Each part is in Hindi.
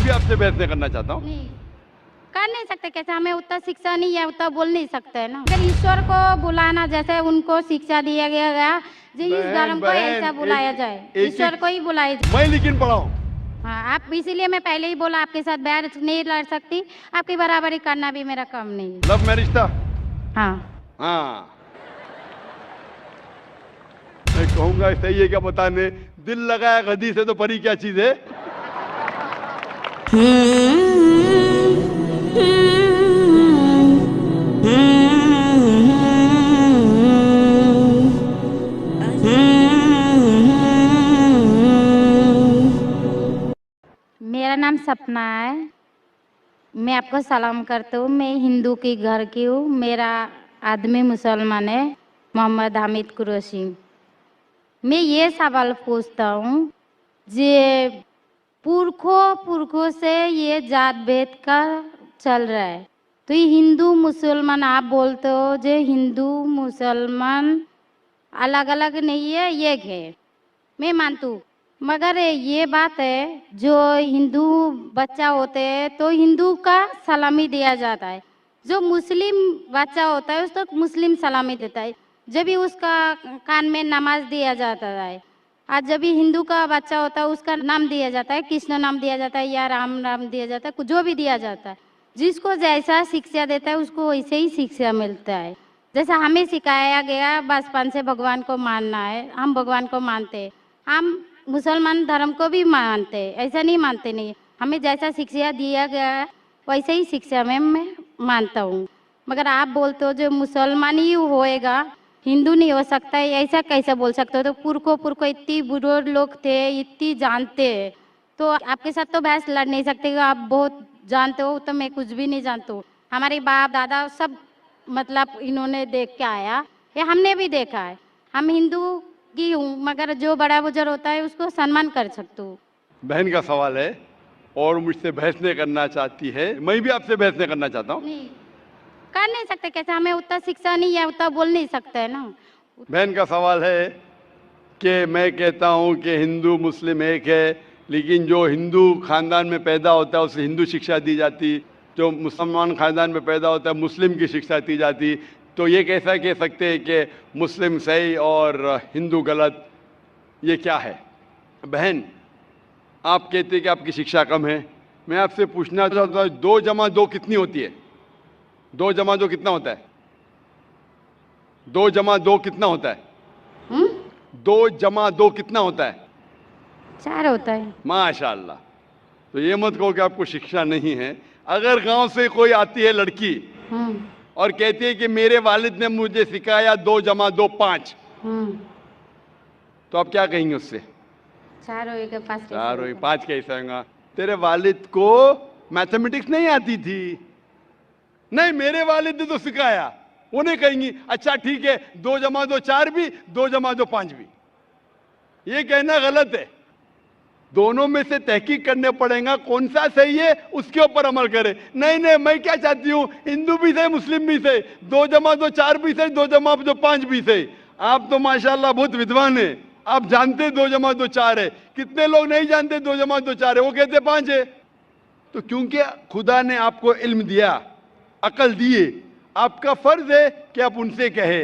भी आपसे बहस नहीं करना चाहता हूँ। नहीं कर नहीं सकते, कैसे हमें उतना शिक्षा नहीं है, उतना बोल नहीं सकते ना। अगर ईश्वर को बुलाना जैसे उनको शिक्षा दिया गया जी, इस धर्म को ऐसा बुलाया जाए, ईश्वर को ही बुलाया जाए। मैं लेकिन पढ़ा हूँ। हाँ, आप इसीलिए मैं पहले ही बोला आपके साथ बहस नहीं लड़ सकती, आपकी बराबरी करना भी मेरा काम नहीं है। लव मैरिज था? हाँ हाँ, मैं कहूंगा सही है क्या बताने, दिल लगाया गधी से तो परी क्या चीज है। मेरा नाम सपना है, मैं आपको सलाम करता हूँ। मैं हिंदू की घर की हूँ, मेरा आदमी मुसलमान है, मोहम्मद हामिद कुरैशी। मैं ये सवाल पूछता हूँ, जे पुरखों से ये जात भेद का चल रहा है, तो ये हिंदू मुसलमान आप बोलते हो, जो हिंदू मुसलमान अलग अलग नहीं है, एक है, मैं मानती हूँ। मगर ये बात है, जो हिंदू बच्चा होते हैं तो हिंदू का सलामी दिया जाता है, जो मुस्लिम बच्चा होता है उसको मुस्लिम सलामी देता है, जब भी उसका कान में नमाज दिया जाता है। आज जब भी हिंदू का बच्चा होता है उसका नाम दिया जाता है, कृष्ण नाम दिया जाता है या राम नाम दिया जाता है, जो भी दिया जाता है। जिसको जैसा शिक्षा देता है उसको वैसे ही शिक्षा मिलता है। जैसा हमें सिखाया गया बचपन से भगवान को मानना है, हम भगवान को मानते हैं, हम मुसलमान धर्म को भी मानते हैं, ऐसा नहीं मानते नहीं। हमें जैसा शिक्षा दिया गया है वैसे ही शिक्षा में मैं मानता हूँ। मगर आप बोलते हो जो मुसलमान ही होएगा, हिंदू नहीं हो सकता है, ऐसा कैसे बोल सकते हो? तो पुरखों इतनी बुजुर्ग लोग थे, इतनी जानते हैं, तो आपके साथ तो बहस लड़ नहीं सकते। आप बहुत जानते हो, तो मैं कुछ भी नहीं जानती हूँ। हमारे बाप दादा सब मतलब इन्होंने देख के आया, या हमने भी देखा है। हम हिंदू की हूँ, मगर जो बड़ा बुजुर्ग होता है उसको सम्मान कर सकती हूँ। बहन का सवाल है और मुझसे बहस नहीं करना चाहती है, मैं भी आपसे बहस नहीं करना चाहता हूँ। नहीं कर नहीं सकते, कैसे हमें उतना शिक्षा नहीं है, उतना बोल नहीं सकते ना। बहन का सवाल है कि मैं कहता हूँ कि हिंदू मुस्लिम एक है, लेकिन जो हिंदू खानदान में पैदा होता है उसे हिंदू शिक्षा दी जाती, जो मुसलमान खानदान में पैदा होता है मुस्लिम की शिक्षा दी जाती। तो ये कैसा कह सकते हैं कि मुस्लिम सही और हिंदू गलत? ये क्या है? बहन, आप कहते हैं कि आपकी शिक्षा कम है, मैं आपसे पूछना चाहता हूँ 2 जमा 2 कितनी होती है? 2 जमा 2 कितना होता है? 2 जमा 2 कितना होता है? 2 जमा 2 कितना होता है? 4 होता है। माशाल्लाह। तो ये मत कहो कि आपको शिक्षा नहीं है। अगर गांव से कोई आती है लड़की और कहती है कि मेरे वालिद ने मुझे सिखाया 2 जमा 2 5, तो आप क्या कहेंगे उससे? 4 होएगा 5 कैसे 4 होगा? 5 कैसे होगा? तेरे वालिद को मैथमेटिक्स नहीं आती थी? नहीं, मेरे वालिद ने तो सिखाया। वो नहीं कहेंगी अच्छा ठीक है 2 जमा 2 4 भी, 2 जमा 2 5 भी। ये कहना गलत है। दोनों में से तहकीक करने पड़ेगा, कौन सा सही है उसके ऊपर अमल करें। नहीं, मैं क्या चाहती हूँ, हिंदू भी सही मुस्लिम भी सही, 2 जमा 2 4 भी सही, 2 जमा 2 5 भी सही। आप तो माशाल्लाह बहुत विद्वान है, आप जानते 2 जमा 2 4 है। कितने लोग नहीं जानते 2 जमा 2 4 है, वो कहते 5 है। तो क्योंकि खुदा ने आपको इल्म दिया, अकल दिए, आपका फर्ज है कि आप उनसे कहे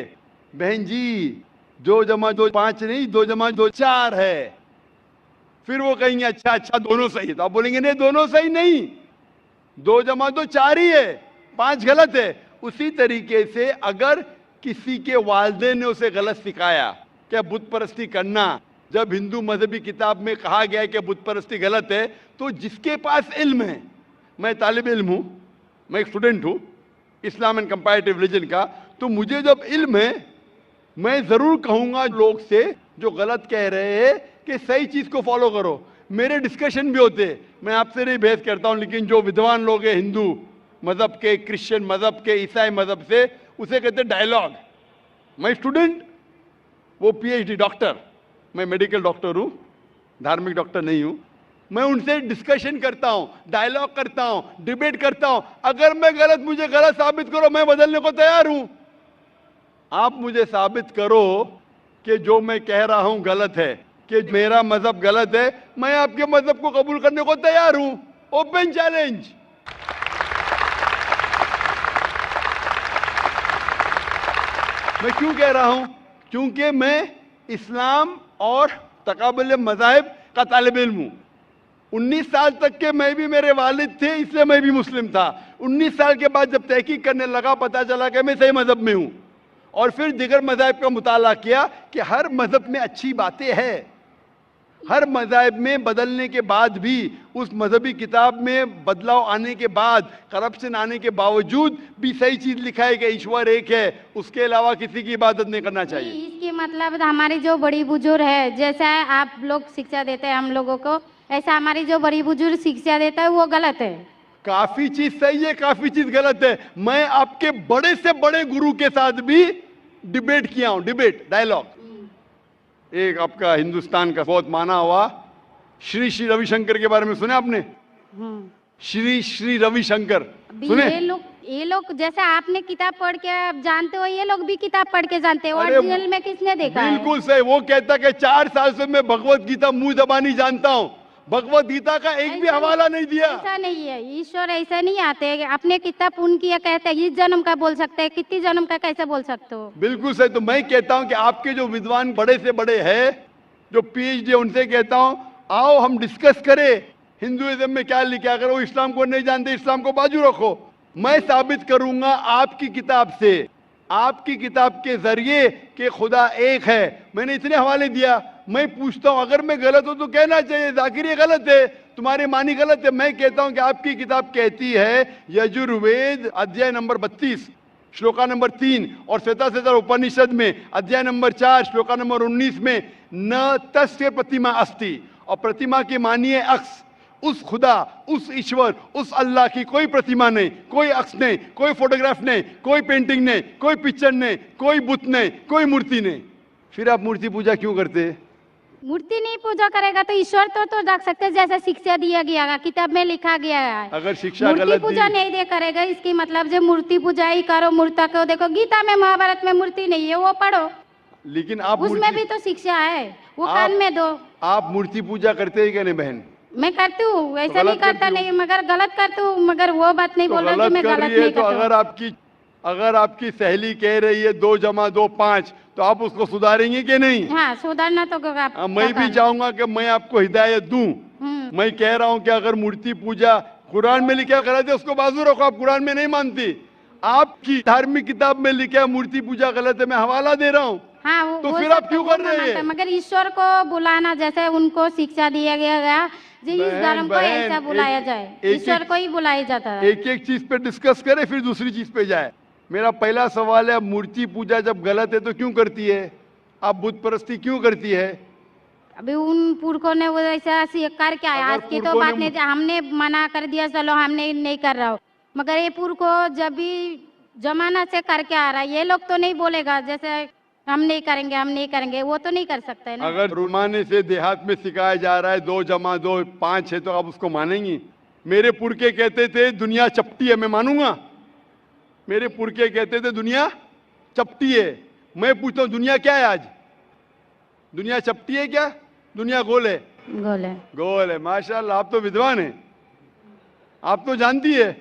बहन जी 2 जमा 2 5 नहीं, 2 जमा 2 4 है। फिर वो कहेंगे अच्छा दोनों सही है, तो आप बोलेंगे नहीं दोनों सही नहीं, 2 जमा 2 4 ही है, 5 गलत है। उसी तरीके से अगर किसी के वालिदैन ने उसे गलत सिखाया क्या बुत परस्ती करना, जब हिंदू मजहबी किताब में कहा गया है कि बुत परस्ती गलत है, तो जिसके पास इल्म है, मैं तालिब इल्म हूं, मैं एक स्टूडेंट हूं इस्लाम एंड कंपैरेटिव रिलीजन का, तो मुझे जब इल्म है मैं जरूर कहूंगा लोग से जो गलत कह रहे हैं कि सही चीज को फॉलो करो। मेरे डिस्कशन भी होते हैं, मैं आपसे नहीं बहस करता हूं, लेकिन जो विद्वान लोग हैं हिंदू मजहब के, क्रिश्चियन मजहब के, ईसाई मजहब से, उसे कहते हैं डायलॉग। मैं स्टूडेंट, वो पीएचडी डॉक्टर, मैं मेडिकल डॉक्टर हूं, धार्मिक डॉक्टर नहीं हूं। मैं उनसे डिस्कशन करता हूं, डायलॉग करता हूं, डिबेट करता हूं। अगर मैं गलत, मुझे गलत साबित करो, मैं बदलने को तैयार हूं। आप मुझे साबित करो कि जो मैं कह रहा हूं गलत है, कि मेरा मजहब गलत है, मैं आपके मजहब को कबूल करने को तैयार हूं। Open challenge. मैं क्यों कह रहा हूं? क्योंकि मैं इस्लाम और तकाबुल मज़ाहिब का तालिब इल्म हूं। 19 साल तक के मैं भी, मेरे वालिद थे इसलिए मैं भी मुस्लिम था। 19 साल के बाद जब तहकीक करने लगा, पता चला कि मैं सही मजहब में हूं। और फिर दिगर मज़ाहिब का मुताला किया कि हर मजहब में अच्छी बातें हैं। हर मज़ाहिब में बदलने के बाद भी, उस मजहबी किताब में बदलाव आने के बाद, करप्शन आने के बावजूद भी सही चीज लिखा है कि ईश्वर एक है, उसके अलावा किसी की इबादत नहीं करना चाहिए। इसके मतलब हमारी जो बड़ी बुजुर्ग है, जैसा आप लोग शिक्षा देते हैं हम लोगों को, ऐसा हमारी जो बड़ी बुजुर्ग शिक्षा देता है वो गलत है। काफी चीज सही है, काफी चीज गलत है। मैं आपके बड़े से बड़े गुरु के साथ भी डिबेट किया हूं, डिबेट, डायलॉग। एक आपका हिंदुस्तान का बहुत माना हुआ श्री श्री रविशंकर के बारे में सुने आपने? श्री श्री रविशंकर सुने? ये लोग जैसे आपने किताब पढ़ के आप जानते हो, ये लोग भी किताब पढ़ के जानते हो। अरे ओरिजिनल में किसने देखा है? बिल्कुल सही। वो कहता कि 4 साल से मैं भगवत गीता मुंह जबानी जानता हूं, भगवत गीता का एक भी हवाला नहीं दिया। ऐसा नहीं है, ईश्वर ऐसा नहीं आते। अपने कितना पुण्य किया कहते हैं, इस जन्म का बोल सकते हैं, कितनी जन्म का कैसे बोल सकते हो? बिल्कुल सही। तो मैं कहता हूं कि आपके जो विद्वान बड़े से बड़े हैं, जो पीएचडी, उनसे कहता हूं आओ हम डिस्कस करें हिंदुइज्म में क्या लिखा। अगर वो इस्लाम को नहीं जानते, इस्लाम को बाजू रखो। मैं साबित करूंगा आपकी किताब से, आपकी किताब के जरिए कि खुदा एक है। मैंने इतने हवाले दिया। मैं पूछता हूं अगर मैं गलत हूं तो कहना चाहिए जाकिर ये गलत है, तुम्हारी मानी गलत है। मैं कहता हूं कि आपकी किताब कहती है यजुर्वेद अध्याय नंबर 32 श्लोका नंबर 3 और श्वेताश्वेतर उपनिषद में अध्याय नंबर 4 श्लोका नंबर 19 में न तस्य प्रतिमा अस्ति, और प्रतिमा की मानिए अक्स। उस खुदा, उस ईश्वर, उस अल्लाह की कोई प्रतिमा नहीं, कोई अक्स नहीं, कोई फोटोग्राफ नहीं, कोई पेंटिंग नहीं, कोई पिक्चर नहीं, कोई बुत नहीं, कोई मूर्ति नहीं। फिर आप मूर्ति पूजा क्यों करते? मूर्ति नहीं पूजा करेगा तो ईश्वर तो रख सकते, जैसे शिक्षा दिया गया है, किताब में लिखा गया है। अगर शिक्षा मूर्ति गलत पूजा दी, नहीं दे करेगा, इसकी मतलब जो मूर्ति पूजा ही करो, मूर्ता को देखो, गीता में महाभारत में मूर्ति नहीं है, वो पढ़ो, लेकिन आप उसमें भी तो शिक्षा है, वो कान में दो। आप मूर्ति पूजा करते हैं क्या नहीं बहन? मैं करती हूँ, ऐसा नहीं करता नहीं, मगर गलत करती हूँ। मगर वो बात नहीं बोल रही कि मैं गलत नहीं तो करती। अगर आपकी सहेली कह रही है 2 + 2 5, तो आप उसको सुधारेंगे कि नहीं? हाँ, सुधारना तो मैं भी चाहूंगा कि मैं आपको हिदायत दूं। मैं कह रहा हूं कि अगर मूर्ति पूजा कुरान में लिखा गलत है, उसको बाजू रखो। आप कुरान में नहीं मानती, आपकी धार्मिक किताब में लिखा मूर्ति पूजा गलत है, मैं हवाला दे रहा हूँ। हाँ, तो फिर आप क्यों कर रहे हैं? मगर ईश्वर को बुलाना, जैसे उनको शिक्षा दिया गया जी, इस धर्म को ऐसा बुलाया जाए, ईश्वर को ही बुलाया जाता है। एक एक चीज पे डिस्कस करे फिर दूसरी चीज पे जाए। मेरा पहला सवाल है, मूर्ति पूजा जब गलत है तो क्यों करती है? आप बुत परस्ती क्यों करती है? अभी उन पुरखों ने वो ऐसा कर क्या है, आज की तो बात नहीं, हमने मना कर दिया चलो हमने नहीं कर रहा हो, मगर ये पुरखों जब भी जमाना से करके आ रहा है, ये लोग तो नहीं बोलेगा जैसे हम नहीं करेंगे, हम नहीं करेंगे, वो तो नहीं कर सकते है ना। अगर रुमाने से देहात में सिखाया जा रहा है 2 + 2 5 है, तो आप उसको मानेंगी? मेरे पुरखे कहते थे दुनिया चपटी है, मैं मानूंगा? मेरे पुरखे कहते थे दुनिया चपटी है। मैं पूछता हूँ दुनिया क्या है आज? दुनिया चपटी है क्या? दुनिया गोल है? गोल है। गोल है। माशाल्लाह, आप तो विद्वान हैं, आप तो जानती है।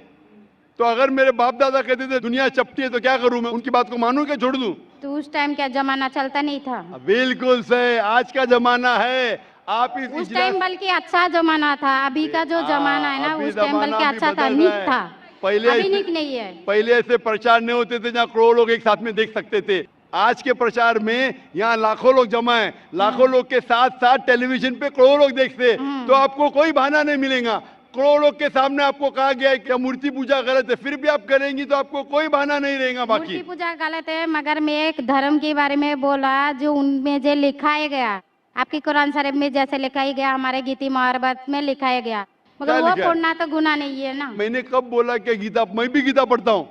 तो अगर मेरे बाप दादा कहते थे दुनिया चपटी है तो क्या करूं मैं? उनकी बात को मानूं क्या छोड़ दूं? तो उस टाइम क्या जमाना चलता नहीं था? बिल्कुल सही, आज का जमाना है। आप उस टाइम बल्कि अच्छा जमाना था, अभी का जो जमाना है ना, उस टाइम बल्कि अच्छा था, नीक था। पहले अभी नीक नहीं है। पहले ऐसे प्रचार नहीं होते थे जहाँ करोड़ों लोग एक साथ में देख सकते थे। आज के प्रचार में यहाँ लाखों लोग जमा है, लाखों लोग के साथ साथ टेलीविजन पे करोड़ों लोग देखते हैं, तो आपको कोई बहाना नहीं मिलेगा। करोड़ों लोग के सामने आपको कहा गया है कि मूर्ति पूजा गलत है, फिर भी आप करेंगी तो आपको कोई बहाना नहीं रहेगा। बाकी मूर्ति पूजा गलत है, मगर मैं एक धर्म के बारे में बोला जो उनमें जो लिखाया गया, आपकी कुरान शरीफ में जैसे लिखाया गया, हमारे गीता महाभारत में लिखाया गया, मगर वो पढ़ना तो गुनाह नहीं है ना। मैंने कब बोला कि गीता? मैं भी गीता पढ़ता हूँ।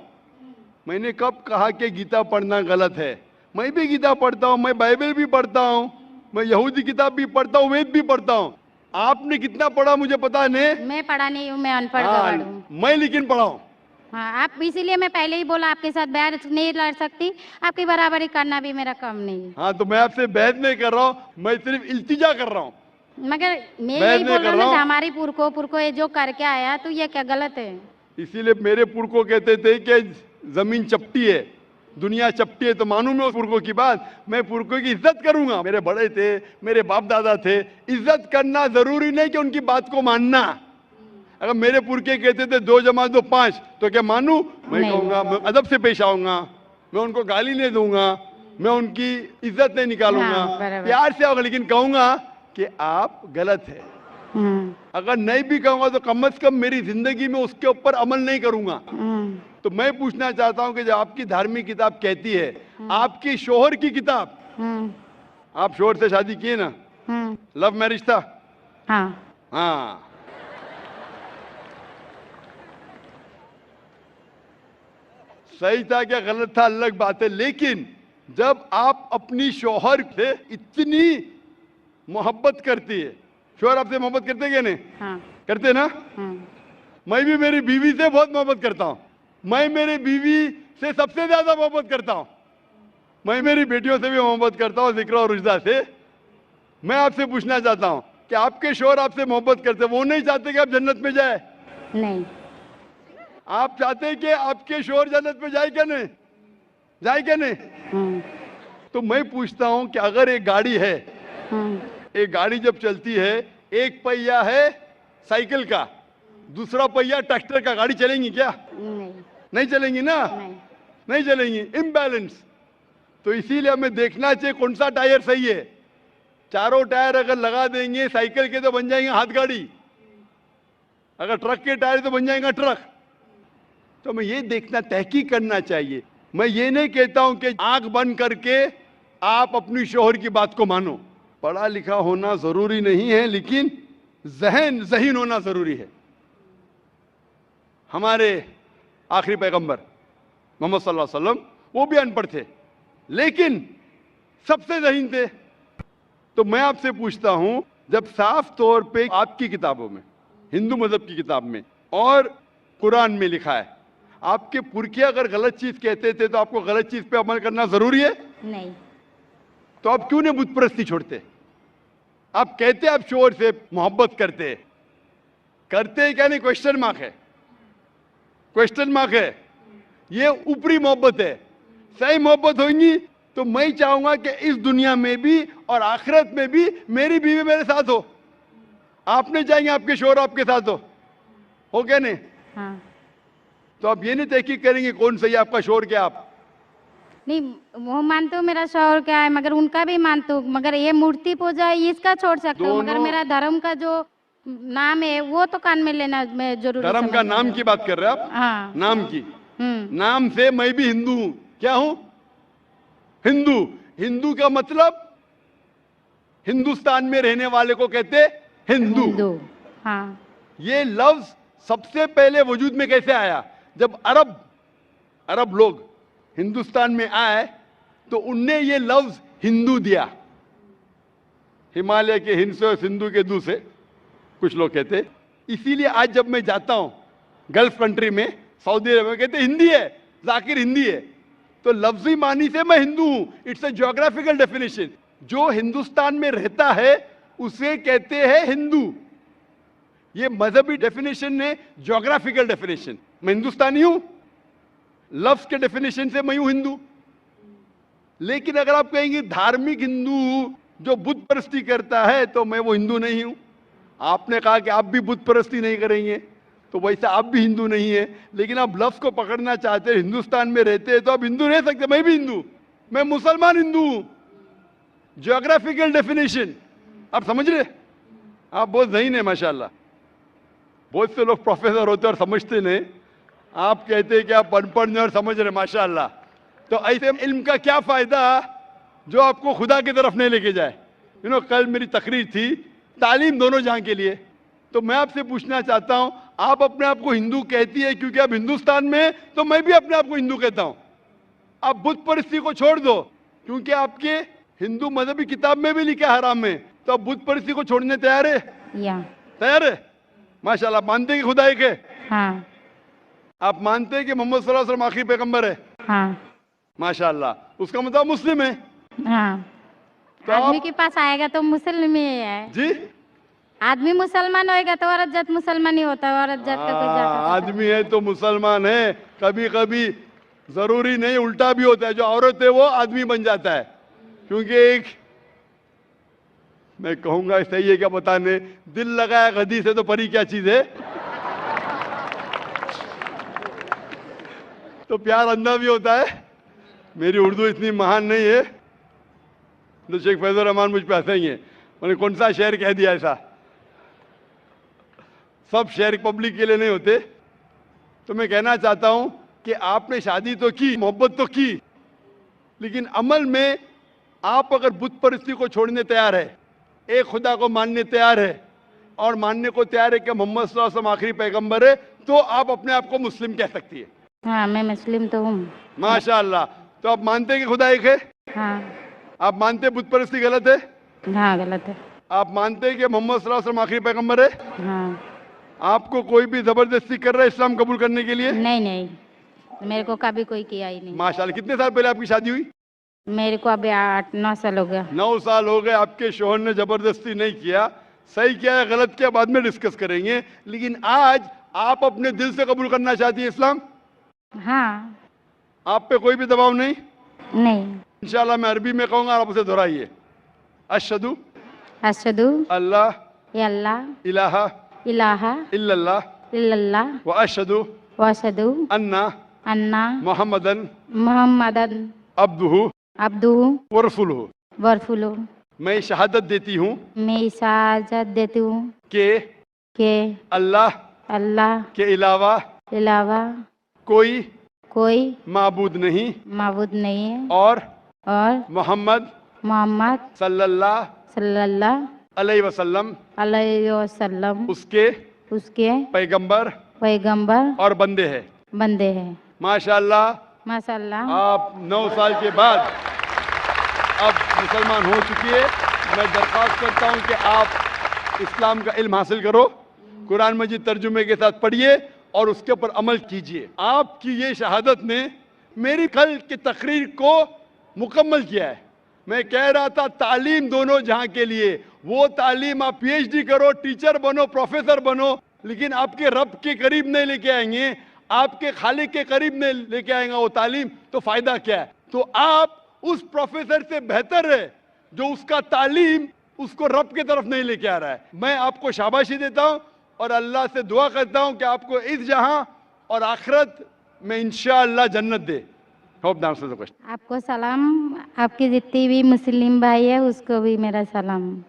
मैंने कब कहा कि गीता पढ़ना गलत है? मैं भी गीता पढ़ता हूँ, मैं बाइबल भी पढ़ता हूँ, मैं यहूदी किताब भी पढ़ता हूँ, वेद भी पढ़ता हूँ। आपने कितना पढ़ा मुझे पता नहीं, मैं पढ़ा नहीं हूँ, मैं अनपढ़ हूँ। मैं लेकिन पढ़ा हूँ। हाँ, आप इसीलिए मैं पहले ही बोला आपके साथ बहस नहीं लड़ सकती, आपकी बराबरी करना भी मेरा काम नहीं है। हाँ, तो मैं आपसे बहस नहीं कर रहा हूँ, मैं सिर्फ इल्तिजा कर रहा हूँ। मगर मैं मैं यही नहीं बोल कर रहा रहा हूँ हूँ। हमारी पुरखों ये जो करके आया तो ये क्या गलत है? इसीलिए मेरे पुरखों कहते थे कि जमीन चपटी है, दुनिया चपटी है, तो मानूं मैं उस पुरखों की बात, मैं पुरखों की इज्जत करूंगा। मेरे बड़े थे, मेरे बाप दादा थे, इज्जत करना जरूरी नहीं कि उनकी बात को मानना। अगर मेरे पुरखे कहते थे 2 जमा 2 5, तो क्या मानूं? मैं नहीं। कहूंगा, मैं अदब से पेश आऊंगा, मैं उनको गाली नहीं दूंगा, मैं उनकी इज्जत नहीं निकालूंगा, हाँ, बराबर। प्यार से आऊंगा, लेकिन कहूंगा कि आप गलत है। अगर नहीं भी कहूंगा तो कम से कम मेरी जिंदगी में उसके ऊपर अमल नहीं करूंगा। तो मैं पूछना चाहता हूं कि जो आपकी धार्मिक किताब कहती है, आपकी शोहर की किताब, आप शोहर से शादी किए ना? लव मैरिज था? हाँ। हाँ। सही था क्या गलत था अलग बात है, लेकिन जब आप अपनी शोहर से इतनी मोहब्बत करती है, शोहर आपसे मोहब्बत करते क्या नहीं? हाँ। करते ना? मैं भी मेरी बीवी से बहुत मोहब्बत करता हूं। मैं मेरी बीवी से सबसे ज्यादा मोहब्बत करता हूं। मैं मेरी बेटियों से भी मोहब्बत करता हूं, जिक्र और रुजदा से। मैं आपसे पूछना चाहता हूं कि आपके शोहर आपसे मोहब्बत करते, वो नहीं चाहते कि आप जन्नत में जाए? नहीं। आप चाहते हैं कि आपके शोहर जन्नत में जाए क्या नहीं? जाए क्या नहीं? तो मैं पूछता हूं कि अगर एक गाड़ी है, एक गाड़ी जब चलती है, एक पहिया है साइकिल का, दूसरा पहिया ट्रैक्टर का, गाड़ी चलेंगी क्या? नहीं। नहीं चलेंगी ना? नहीं। नहीं चलेंगी, इम्बैलेंस। तो इसीलिए हमें देखना चाहिए कौन सा टायर सही है। चारों टायर अगर लगा देंगे साइकिल के तो बन जाएंगे हाथ गाड़ी, अगर ट्रक के टायर तो बन जाएगा ट्रक। तो हमें ये देखना, तहकीक करना चाहिए। मैं ये नहीं कहता हूं कि आंख बंद करके आप अपनी शोहर की बात को मानो। पढ़ा लिखा होना जरूरी नहीं है, लेकिन ज़हीन होना जरूरी है। हमारे आखिरी पैगंबर मोहम्मद सल्लल्लाहु अलैहि वसल्लम, वो भी अनपढ़ थे, लेकिन सबसे ज़हीन थे। तो मैं आपसे पूछता हूं, जब साफ तौर पे आपकी किताबों में, हिंदू मजहब की किताब में और कुरान में लिखा है, आपके पुरखे अगर गलत चीज कहते थे तो आपको गलत चीज पे अमल करना जरूरी है? नहीं। तो आप क्यों नहीं बुत परस्ती छोड़ते? आप कहते आप शोहर से मोहब्बत करते हैं क्या नहीं? क्वेश्चन मार्क है, क्वेश्चन मार्क है। ये ऊपरी मोहब्बत है। सही मोहब्बत होगी तो मैं चाहूंगा कि इस दुनिया में भी और आखिरत में भी मेरी बीवी मेरे साथ हो। आप नहीं चाहेंगे आपके शोहर आपके साथ हो क्या नहीं? हाँ। तो आप ये नहीं तहकीक करेंगे कौन सही है, आपका शोहर क्या? आप नहीं, वो मानते हो मेरा शौहर क्या है, मगर उनका भी मानते हो, मगर ये मूर्ति पूजा है इसका छोड़ सकते हो, मगर मेरा धर्म का जो नाम है वो तो कान में लेना मैं जरूरी धर्म का नाम की बात कर रहे हैं आप? हाँ। नाम की। नाम से मैं भी हिंदू हूं। क्या हूं? हिंदू। हिंदू का मतलब हिंदुस्तान में रहने वाले को कहते हिंदू। हाँ। ये लफ्ज सबसे पहले वजूद में कैसे आया? जब अरब लोग हिंदुस्तान में आए तो उनने ये लफ्ज हिंदू दिया। हिमालय के हिंद से और सिंधु के दू से कुछ लोग कहते। इसीलिए आज जब मैं जाता हूं गल्फ कंट्री में, सऊदी अरब में, कहते हिंदी है, जाकिर हिंदी है। तो लफ्जी मानी से मैं हिंदू हूं। It's a geographical definition. जो हिंदुस्तान में रहता है उसे कहते हैं हिंदू। ये मजहबी डेफिनेशन ने ज्योग्राफिकल डेफिनेशन। मैं हिंदुस्तानी हूं, लफ्ज के डेफिनेशन से मैं हूं हिंदू। लेकिन अगर आप कहेंगे धार्मिक हिंदू जो बुत परस्ती करता है, तो मैं वो हिंदू नहीं हूं। आपने कहा कि आप भी बुत परस्ती नहीं करेंगे, तो वैसे आप भी हिंदू नहीं है। लेकिन आप लफ्ज को पकड़ना चाहते हैं, हिंदुस्तान में रहते हैं तो आप हिंदू रह सकते। मैं भी हिंदू, मैं मुसलमान हिंदू हूं। ज्योग्राफिकल डेफिनेशन आप समझ रहे? आप बहुत ज़हीन है माशाल्लाह। बहुत से लोग प्रोफेसर होते और समझते नहीं। आप कहते हैं कि आप अनपढ़ नहीं और समझ रहे, माशाल्लाह। तो ऐसे इल्म का क्या फायदा जो आपको खुदा की तरफ नहीं लेके जाए? कल मेरी तकरीर थी तालीम दोनों जहां के लिए। तो मैं आपसे पूछना चाहता हूं, आप अपने आप को हिंदू कहती है क्योंकि आप हिंदुस्तान में हैं, तो मैं भी अपने आप को हिंदू कहता हूं। आप बुत परस्ती को छोड़ दो क्योंकि आपके हिंदू मजहबी किताब में भी लिखा है हराम में, तो आप बुत परस्ती को छोड़ने तैयार है? तैयार है? माशाल्लाह। मानते हैं कि खुदा एक है? हाँ। आप मानते हैं कि मोहम्मद सल्लल्लाहु अलैहि वसल्लम आखिरी पैगंबर है? हाँ। माशाल्लाह। उसका मतलब मुस्लिम है? हाँ। तो आदमी के पास आएगा तो मुस्लिम ही है। जी, आदमी मुसलमान होएगा तो औरत जात मुसलमान ही होता है, औरत जात का कोई जात आदमी है तो मुसलमान है। कभी कभी जरूरी नहीं, उल्टा भी होता है, जो औरत है वो आदमी बन जाता है। क्योंकि एक, मैं कहूंगा सही है क्या पता नहीं, दिल लगाया गधी से तो परी क्या चीज है। तो प्यार अंधा भी होता है। मेरी उर्दू इतनी महान नहीं है, तो शेख फैजुर रहमान मुझ पे हंसेंगे, मैंने कौन सा शेर कह दिया ऐसा। सब शेर पब्लिक के लिए नहीं होते। तो मैं कहना चाहता हूं कि आपने शादी तो की, मोहब्बत तो की, लेकिन अमल में आप अगर बुत परस्ती को छोड़ने तैयार है, एक खुदा को मानने तैयार है और मानने को तैयार है कि मोहम्मद सल्लल्लाहु अलैहि वसल्लम आखिरी पैगंबर है, तो आप अपने आप को मुस्लिम कह सकती है। हाँ, मैं मुस्लिम तो हूँ। माशाअल्लाह। तो आप मानते हैं कि खुदा एक है? हाँ। आप मानते हैं बुत परस्ती गलत है? हाँ, गलत है। आप मानते हैं कि मोहम्मद सल्लल्लाहु अलैहि वसल्लम आखिरी पैगंबर है? हाँ। आपको कोई भी जबरदस्ती कर रहा है इस्लाम कबूल करने के लिए? नहीं नहीं, मेरे को कभी कोई किया ही नहीं। माशाअल्लाह। कितने साल पहले आपकी शादी हुई? मेरे को अभी 8-9 साल हो गया। 9 साल हो गए। आपके शोहर ने जबरदस्ती नहीं किया, सही किया है गलत किया बाद में डिस्कस करेंगे, लेकिन आज आप अपने दिल से कबूल करना चाहती है इस्लाम? हाँ। आप पे कोई भी दबाव नहीं? नहीं। इंशाल्लाह मैं अरबी में कहूंगा, आप उसे दोहराइए। अशहदु अशहदु अल्लाह अल्लाह इलाहा इलाहा इल्लल्लाह इल्लल्लाह व अशहदु व अशहदु अन्ना अन्ना मुहम्मदन मुहम्मदन अब्दुहु अब्दुहु व रसूलुहु। व रसूलुहु। मैं शहादत देती हूँ मैं इजाजत देती हूँ कि कि अल्लाह अल्लाह के अलावा अलावा कोई कोई माबूद नहीं माबूद नहीं है और और मोहम्मद मोहम्मद सल्लल्लाहु सल्लल्लाहु अलैहि वसल्लम अलैहि वसल्लम उसके उसके पैगंबर पैगंबर और बंदे हैं। बंदे हैं। माशाअल्लाह। माशाअल्लाह। आप 9 साल के बाद अब मुसलमान हो चुकी है। मैं दरख्वास्त करता हूं कि आप इस्लाम का इल्म हासिल करो, कुरान मजीद तर्जुमे के साथ पढ़िए और उसके ऊपर अमल कीजिए। आपकी ये शहादत ने मेरी कल की तकरीर को मुकम्मल किया है। मैं कह रहा था तालीम दोनों जहां के लिए, वो तालीम आप पीएचडी करो, टीचर बनो, प्रोफेसर बनो, लेकिन आपके रब के करीब नहीं लेके आएंगे, आपके खालिक के करीब नहीं लेके आएगा वो तालीम, तो फायदा क्या है? तो आप उस प्रोफेसर से बेहतर है जो उसका तालीम उसको रब की तरफ नहीं लेके आ रहा है। मैं आपको शाबाशी देता हूं और अल्लाह से दुआ करता हूं कि आपको इस जहां और आखिरत में इंशाअल्लाह जन्नत दे। Hope the answer the question. आपको सलाम, आपके जितने भी मुस्लिम भाई है उसको भी मेरा सलाम।